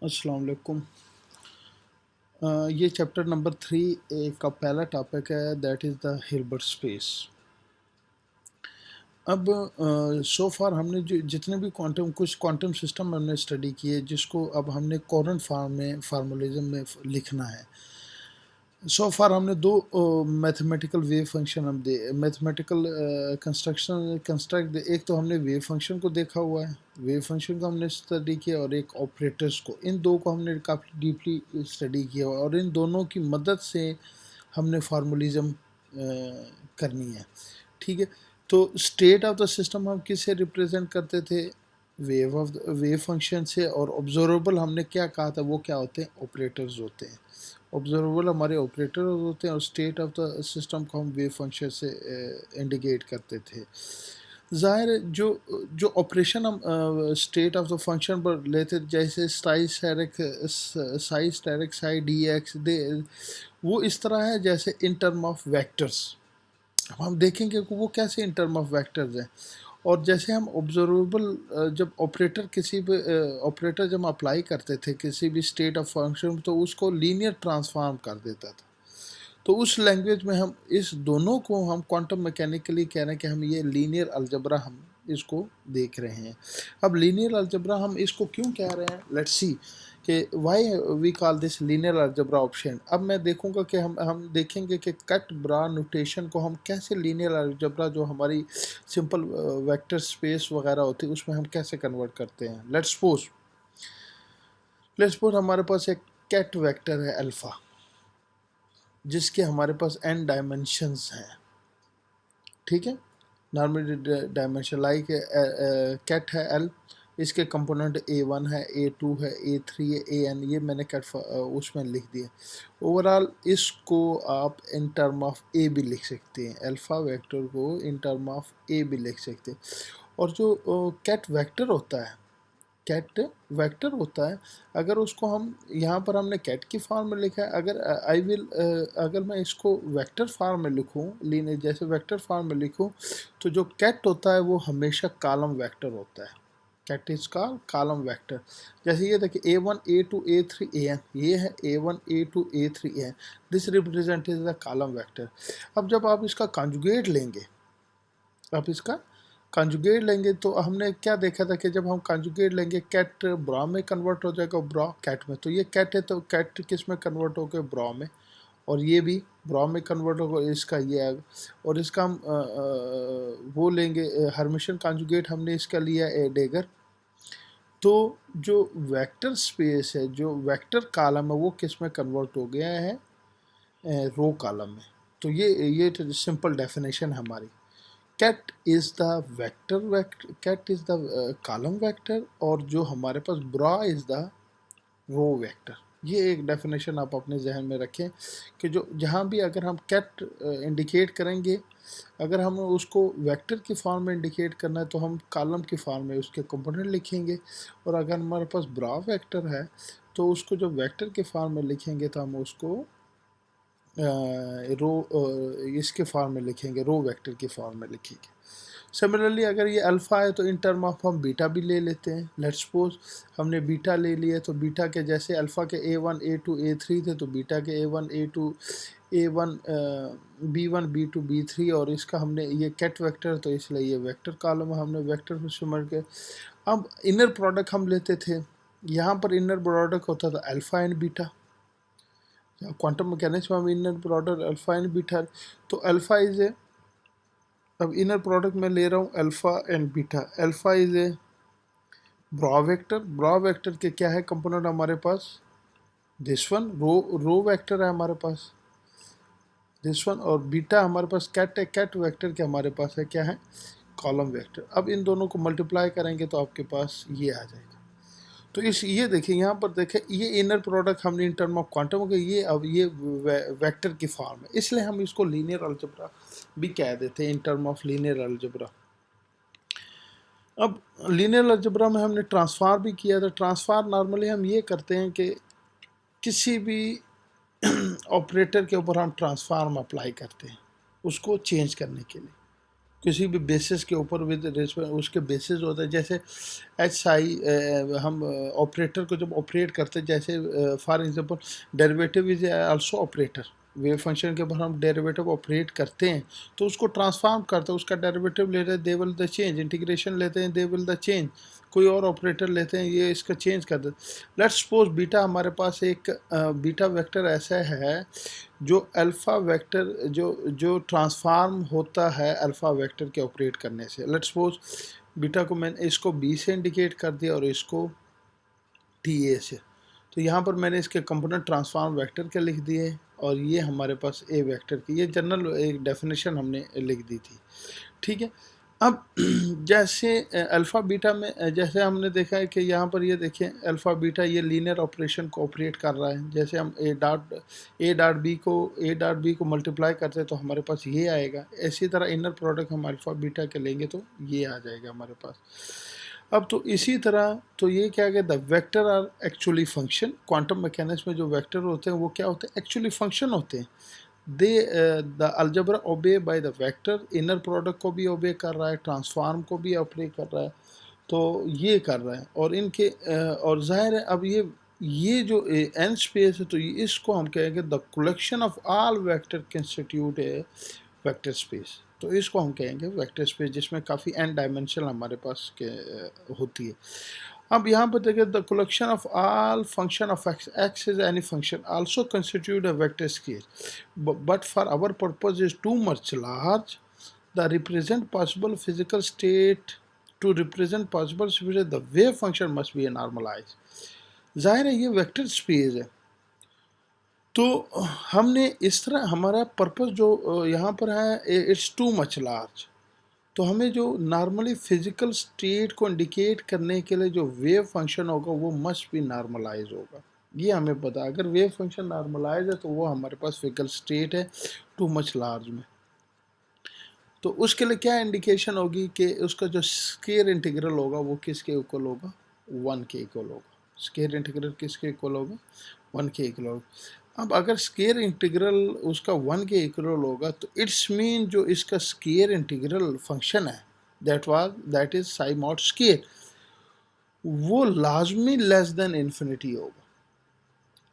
अस्सलाम वालेकुम। ये चैप्टर नंबर 3 का पहला टॉपिक है, that is the Hilbert space. अब सो फार हमने जो जितने भी कुछ क्वांटम सिस्टम हमने स्टडी किए, जिसको अब हमने कोरेंट फॉर्म में फार्मूलिज्म में लिखना है। सो फार हमने दो मैथमेटिकल वेव फंक्शन हम दे मैथमेटिकल कंस्ट्रक्शन कंस्ट्रक्ट एक तो हमने वेव फंक्शन को देखा हुआ है, वेव फंक्शन को हमने स्टडी किया, और एक ऑपरेटर्स को, इन दो को हमने काफ़ी डीपली स्टडी किया हुआ है, और इन दोनों की मदद से हमने फार्मूलिज्म करनी है। ठीक है, तो स्टेट ऑफ द सिस्टम हम किससे रिप्रेजेंट करते थे? वेव फंक्शन से। और ऑब्जर्वेबल हमने क्या कहा था, वो क्या होते हैं? ऑपरेटर्स होते हैं। ऑब्जर्वेबल हमारे ऑपरेटर्स होते हैं, और स्टेट ऑफ द सिस्टम को हम वेव फंक्शन से इंडिकेट करते थे। ज़ाहिर है, जो ऑपरेशन हम स्टेट ऑफ द फंक्शन पर लेते, जैसे psi asterisk psi d x दे, वो इस तरह है जैसे इन टर्म ऑफ वेक्टर्स। हम देखेंगे कि वो कैसे इन टर्म ऑफ वेक्टर्स हैं। और जैसे हम ऑब्जर्वेबल जब ऑपरेटर किसी भी ऑपरेटर जब अप्लाई करते थे किसी भी स्टेट ऑफ फंक्शन, तो उसको लीनियर ट्रांसफॉर्म कर देता था। तो उस लैंग्वेज में हम इस दोनों को हम क्वांटम मैकेनिकली कह रहे हैं कि हम ये लीनियर अलजबरा हम इसको देख रहे हैं। अब लीनियर अलजबरा हम इसको क्यों कह रहे हैं, लेट्स सी कि why we call this linear algebra option. अब मैं देखूंगा कि हम देखेंगे कि कट ब्रा नोटेशन को हम कैसे लीनियर अलजबरा, जो हमारी सिंपल वेक्टर स्पेस वगैरह होती है, उसमें हम कैसे कन्वर्ट करते हैं। लेट्स सपोज हमारे पास एक कैट वेक्टर है अल्फ़ा, जिसके हमारे पास n डायमेंशंस हैं। ठीक है, नॉर्मल डायमेंशन लाइक कैट है l, इसके कंपोनेंट a1 है, a2 है, a3 है, an, ये मैंने कैट उसमें लिख दिया। ओवरऑल इसको आप इन टर्म ऑफ a भी लिख सकते हैं, अल्फ़ा वेक्टर को इन टर्म ऑफ a भी लिख सकते हैं। और जो कैट वेक्टर होता है, कैट वेक्टर होता है, अगर उसको हम यहाँ पर हमने कैट की फॉर्म में लिखा है, अगर अगर मैं इसको वेक्टर फॉर्म में लिखूँ, लीनियर जैसे वेक्टर फॉर्म में लिखूँ, तो जो कैट होता है वो हमेशा कॉलम वेक्टर होता है। कैट इज का कॉलम वेक्टर। जैसे ये देखिए a1 a2 a3 an, ये है a1 a2 a3 an, this represent is the column vector. अब जब आप इसका कॉन्जुगेट लेंगे, आप इसका कंजुगेट लेंगे, तो हमने क्या देखा था कि जब हम कंजुगेट लेंगे, कैट ब्रा में कन्वर्ट हो जाएगा, ब्रा कैट में। तो ये कैट है, तो कैट किस में कन्वर्ट हो गया? ब्रा में। और ये भी ब्रा में कन्वर्ट होगा, इसका ये आएगा। और इसका हम वो लेंगे, हर्मिशन कंजुगेट हमने इसका लिया ए डेगर। तो जो वेक्टर स्पेस है, जो वेक्टर कॉलम है, वो किस में कन्वर्ट हो गया है? रो कॉलम में। तो ये तो सिंपल डेफिनेशन हमारी। Ket is the ket is the column vector, और जो हमारे पास bra is the row vector. ये एक डेफिनेशन आप अपने जहन में रखें कि जो जहाँ भी अगर हम कैट इंडिकेट करेंगे, अगर हमें उसको वेक्टर की फॉर्म में इंडिकेट करना है, तो हम कॉलम की फॉर्म में उसके कंपोनेंट लिखेंगे। और अगर हमारे पास ब्रा वेक्टर है, तो उसको जो वेक्टर के फॉर्म में लिखेंगे, तो हम उसको रो इसके फॉर्म में लिखेंगे, रो वेक्टर के फॉर्म में लिखेंगे। सिमिलरली अगर ये अल्फ़ा है, तो इन टर्म ऑफ हम बीटा भी ले लेते हैं। लेट्स सपोज हमने बीटा ले लिया, तो बीटा के जैसे अल्फ़ा के a1 a2 a3 थे, तो बीटा के a1 a2 a1 b1 b2 b3, और इसका हमने ये कैट वेक्टर, तो इसलिए ये वेक्टर कॉलम हमने वेक्टर में सिमट के। अब इनर प्रोडक्ट हम लेते थे, यहाँ पर इनर प्रोडक्ट होता था alpha and beta. Quantum mechanics में हम inner product alpha and beta, तो अल्फ़ा इज ए, अब इनर प्रोडक्ट में ले रहा हूँ alpha and beta. Alpha is a bra vector, bra vector के क्या है कंपोनेंट हमारे पास? दिस वन, रो वेक्टर है हमारे पास, दिस वन। और बीटा हमारे पास कैट है, कैट वेक्टर के हमारे पास है क्या है? Column vector. अब इन दोनों को मल्टीप्लाई करेंगे, तो आपके पास ये आ जाएगा। तो इस ये देखिए, यहाँ पर देखें, ये इनर प्रोडक्ट हमने इन टर्म ऑफ क्वांटम हो गया, ये अब ये वेक्टर की फॉर्म है, इसलिए हम इसको लीनियर अलजेब्रा भी कह देते हैं, इन टर्म ऑफ लीनियर अलजेब्रा। अब लीनियर अलजेब्रा में हमने ट्रांसफार भी किया था। ट्रांसफार नॉर्मली हम ये करते हैं कि किसी भी ऑपरेटर के ऊपर हम ट्रांसफार्म अप्लाई करते हैं उसको चेंज करने के लिए। किसी भी बेसिस के ऊपर विद रिस्पेक्ट उसके बेसिस होता है। जैसे SI हम ऑपरेटर को जब ऑपरेट करते हैं, जैसे for example derivative is also operator, wave function के ऊपर हम डेरिवेटिव ऑपरेट करते हैं तो उसको ट्रांसफॉर्म करते हैं, उसका डेरिवेटिव लेते हैं, they will the change, integration लेते हैं, दे विल द चेंज, कोई और ऑपरेटर लेते हैं, ये इसका चेंज कर देते। लेट्स सपोज बीटा, हमारे पास एक बीटा वेक्टर ऐसा है जो अल्फ़ा वेक्टर जो जो ट्रांसफार्म होता है अल्फ़ा वेक्टर के ऑपरेट करने से। लेट्स सपोज बीटा को मैंने इसको B से इंडिकेट कर दिया और इसको TA से, तो यहाँ पर मैंने इसके कंपोनेंट ट्रांसफार्म वेक्टर के लिख दिए और ये हमारे पास A वेक्टर की, ये जनरल एक डेफिनेशन हमने लिख दी थी, ठीक है। अब जैसे अल्फ़ा बीटा में जैसे हमने देखा है कि यहाँ पर ये देखें अल्फ़ा बीटा ये लीनियर ऑपरेशन को ऑपरेट कर रहा है। जैसे हम ए डॉट बी को मल्टीप्लाई करते हैं तो हमारे पास ये आएगा। इसी तरह इनर प्रोडक्ट हम अल्फ़ा बीटा के लेंगे तो ये आ जाएगा हमारे पास। अब तो इसी तरह तो ये क्या है, the vector are actually function. Quantum mechanics में जो वेक्टर होते हैं वो क्या होते हैं, एक्चुअली फंक्शन होते हैं। They the algebra obey by the vector, inner product को भी ओबे कर रहा है, ट्रांसफार्म को भी ओबे कर रहा है, तो ये कर रहा है। और इनके और जाहिर है अब ये जो एन स्पेस है तो इसको हम कहेंगे the collection of all vector constitute है वेक्टर स्पेस, तो इसको हम कहेंगे वेक्टर स्पेस जिसमें काफ़ी एन डायमेंशन हमारे पास के होती है। अब यहाँ पर देखिए the collection of all function of x is any function also constitute a vector space, but for our purpose is too much large the represent possible physical state to represent possible space the wave function must be normalise. जाहिर है ये vector space है, तो हमने इस तरह हमारा purpose जो यहाँ पर है इट्स टू मच लार्ज, तो हमें जो नॉर्मली फिजिकल स्टेट को इंडिकेट करने के लिए जो वेव फंक्शन होगा वो मस्ट भी नॉर्मलाइज होगा, ये हमें पता। अगर वेव फंक्शन नॉर्मलाइज है तो वो हमारे पास फिजिकल स्टेट है टू मच लार्ज में। तो उसके लिए क्या इंडिकेशन होगी कि उसका जो स्केयर इंटीग्रल होगा वो किसके इक्वल होगा, 1 के इक्वल होगा। स्केयर इंटीग्रल किसके इक्वल होगा, 1 के इक्वल होगा। अब अगर स्केयर इंटीग्रल उसका 1 के इक्वल होगा तो इट्स मीन जो इसका स्केयर इंटीग्रल फंक्शन है that is Sai mod square, वो लाजमी लेस देन इन्फिनिटी होगा,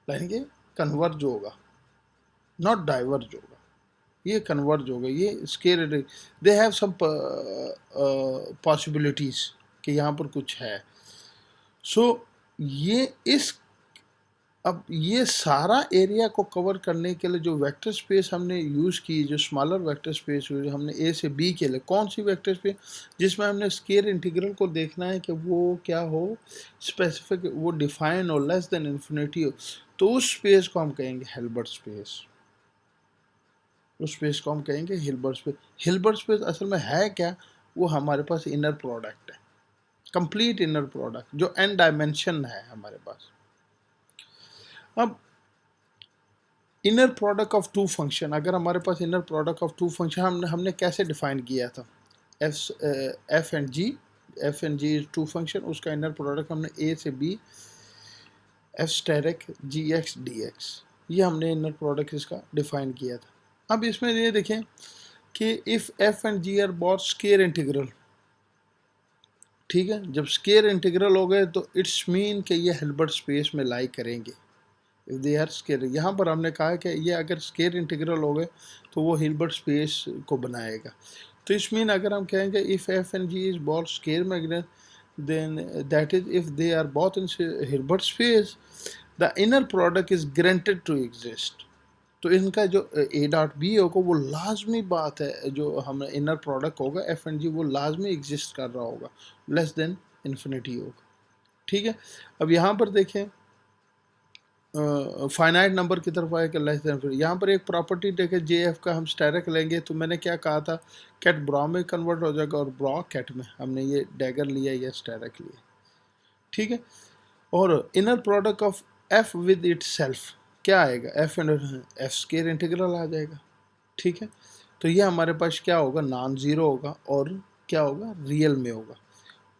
यानी कि कन्वर्ज होगा, नॉट डाइवर्ज होगा, ये कन्वर्ज होगा। ये square they have some possibilities कि यहाँ पर कुछ है। सो ये इस अब ये सारा एरिया को कवर करने के लिए जो वेक्टर स्पेस हमने यूज़ की, जो स्मॉलर वेक्टर स्पेस यूज हमने ए से बी के लिए, कौन सी वेक्टर स्पेस जिसमें हमने स्केयर इंटीग्रल को देखना है कि वो क्या हो, स्पेसिफिक, वो डिफाइन हो, लेस देन इन्फिनिटी हो, तो उस स्पेस को हम कहेंगे हिल्बर्ट स्पेस। उस स्पेस को हम कहेंगे हिल्बर्ट स्पेस। हिल्बर्ट स्पेस असल में है क्या, वो हमारे पास इनर प्रोडक्ट है, कंप्लीट इनर प्रोडक्ट जो एन डायमेंशन है हमारे पास। अब inner product of two function, अगर हमारे पास inner product of two function हमने कैसे डिफाइन किया था, f and g is two function, उसका इनर प्रोडक्ट हमने ए से b f asterisk g x d x, ये हमने इनर प्रोडक्ट इसका डिफाइन किया था। अब इसमें ये देखें कि if f and g are both square integral, ठीक है, जब स्केयर इंटीग्रल हो गए तो इट्स मीन कि ये हिल्बर्ट स्पेस में लाई करेंगे इफ़ दे आर स्केयर। यहाँ पर हमने कहा कि ये अगर स्केयर इंटीग्रल हो गए तो वो हिल्बर्ट स्पेस को बनाएगा। तो इस मीन अगर हम कहेंगे if f and g is both square magnet then that is if they are both in Hilbert space the inner product is granted to exist. तो इनका जो ए डॉट बी होगा वो लाजमी बात है, जो हम इनर प्रोडक्ट होगा एफ एंड जी वो लाजमी एग्जिस्ट कर रहा होगा, लेस देन इन्फिनिटी होगा, ठीक है। अब यहाँ पर देखें फाइनाइट नंबर की तरफ आए कि लेस देन, यहाँ पर एक प्रॉपर्टी देखें जे एफ का हम स्टेरिक लेंगे तो मैंने क्या कहा था, कैट ब्रॉ में कन्वर्ट हो जाएगा और ब्रॉ कैट में, हमने ये डैगर लिया या स्टेरिक लिया, ठीक है। और inner product of f with itself क्या आएगा, f and f square integral आ जाएगा, ठीक है। तो ये हमारे पास क्या होगा, नॉन ज़ीरो होगा और क्या होगा, रियल में होगा,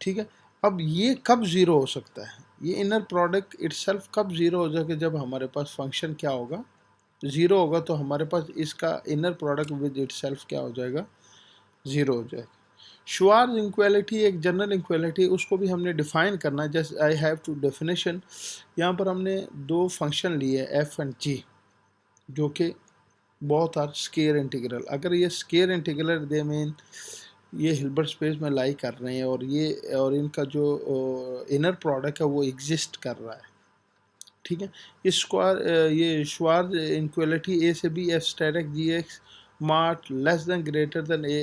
ठीक है। अब ये कब ज़ीरो हो सकता है, ये इनर प्रोडक्ट इटसेल्फ कब ज़ीरो हो जाएगा, जब हमारे पास फंक्शन क्या होगा, ज़ीरो होगा, तो हमारे पास इसका इनर प्रोडक्ट विद इटसेल्फ क्या हो जाएगा, ज़ीरो हो जाएगा। श्वार्ज़ इनक्वालिटी एक जनरल इनक्वालिटी, उसको भी हमने डिफ़ाइन करना है। Just I have to definition. यहाँ पर हमने दो फंक्शन लिए एफ एंड जी, जो कि बोथ आर स्केयर इंटीग्रल। अगर ये स्केयर इंटीग्रल दे मीन ये हिल्बर्ट स्पेस में लाई कर रहे हैं, और इनका जो इनर प्रोडक्ट है वो एग्जिस्ट कर रहा है, ठीक है। ये श्वार्ज़ इनक्वालिटी ए से b f static g x मार्ट less than greater than a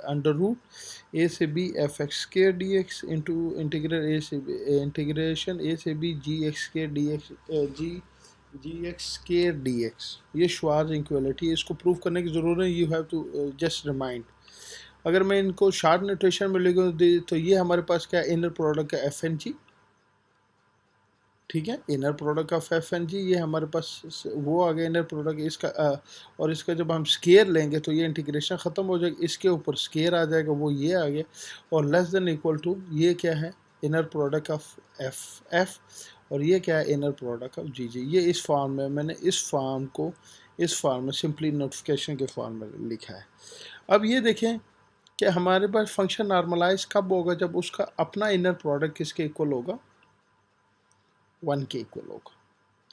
under root a से b f x square d x into integral a से बी इंटीग्रेशन ए से b g x square d x g x square d x. ये Schwarz inequality, इसको prove करने की ज़रूरत है, you have to just remind. अगर मैं इनको शार्ट नोटेशन में लिखूँ तो ये हमारे पास क्या इनर प्रोडक्ट है एफ एन जी, ठीक है। Inner product of f and g, ये हमारे पास वो आ गया इनर प्रोडक्ट इसका। और इसका जब हम स्केयर लेंगे तो ये इंटीग्रेशन ख़त्म हो जाएगा, इसके ऊपर स्केयर आ जाएगा, वो ये आ गया। और लेस देन इक्वल टू ये क्या है inner product of F F, और ये क्या है इनर प्रोडक्ट ऑफ जी जी। ये इस फॉर्म में मैंने इस फॉर्म में सिंपली नोटिफिकेशन के फॉर्म में लिखा है। अब ये देखें कि हमारे पास फंक्शन नॉर्मलाइज कब होगा, जब उसका अपना इनर प्रोडक्ट किसके इक्वल होगा, 1 के इक्वल होगा,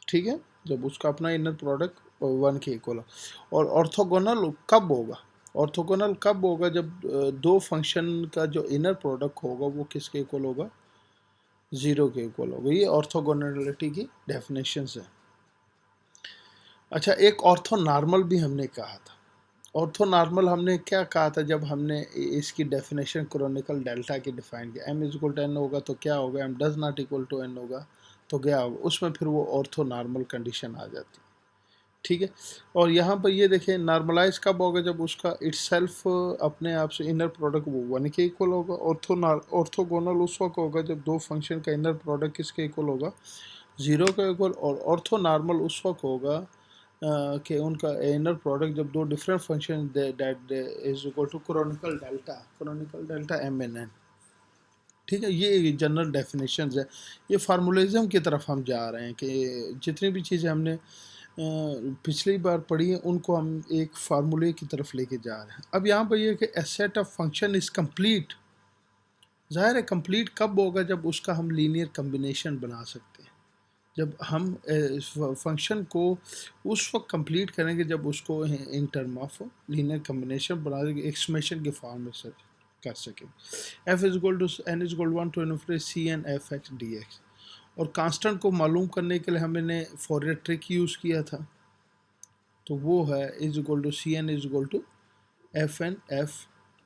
ठीक है। जब उसका अपना इनर प्रोडक्ट 1 के इक्वल हो। और ऑर्थोगोनल कब होगा, ऑर्थोगोनल कब होगा, जब दो फंक्शन का जो इनर प्रोडक्ट होगा वो किसके इक्वल होगा, 0 के इक्वल होगा। ये ऑर्थोगोनलिटी की डेफिनेशन है। अच्छा, एक ऑर्थो नॉर्मल भी हमने कहा था। ऑर्थो नॉर्मल हमने क्या कहा था जब हमने इसकी डेफिनेशन क्रोनिकल डेल्टा की डिफाइन किया, m is equal to n होगा तो क्या होगा, m does not equal to n होगा तो क्या होगा, उसमें फिर वो ऑर्थो नॉर्मल कंडीशन आ जाती है, ठीक है। और यहाँ पर ये देखें नॉर्मलाइज कब होगा, जब उसका इट्सेल्फ अपने आप से इनर प्रोडक्ट वो 1 के इक्वल होगा। ऑर्थोगोनल उस वक्त होगा जब दो फंक्शन का इनर प्रोडक्ट किसके इक्वल होगा, 0 के इक्वल। और ऑर्थो नॉर्मल उस वक्त होगा कि उनका इनर प्रोडक्ट जब दो different function that is equal to Kronecker delta m n n, ठीक है। ये जनरल डेफिनेशंस है। ये फार्मूलिज्म की तरफ हम जा रहे हैं कि जितनी भी चीज़ें हमने पिछली बार पढ़ी है उनको हम एक फार्मूले की तरफ लेके जा रहे हैं। अब यहाँ पर ये कि a set of function is complete, ज़ाहिर है कंप्लीट कब होगा, जब उसका हम लीनियर कम्बिनेशन बना सकते हैं। जब हम फंक्शन को उस वक्त कंप्लीट करेंगे जब उसको in term of linear combination बना देंगे, एक्सप्रेशन के फॉर्म में से कर सकेंगे। F is equal to n is equal 1 to n c n f x d x. और कांस्टेंट को मालूम करने के लिए हमने फॉरियर ट्रिक यूज़ किया था, तो वो है is equal to c n is equal to f n f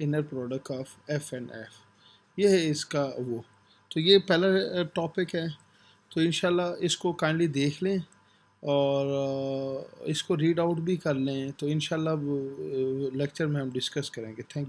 inner product of f n f. ये है इसका वो। तो ये पहला टॉपिक है, तो इंशाल्लाह इसको काइंडली देख लें और इसको रीड आउट भी कर लें, तो इंशाल्लाह लेक्चर में हम डिस्कस करेंगे। Thank you.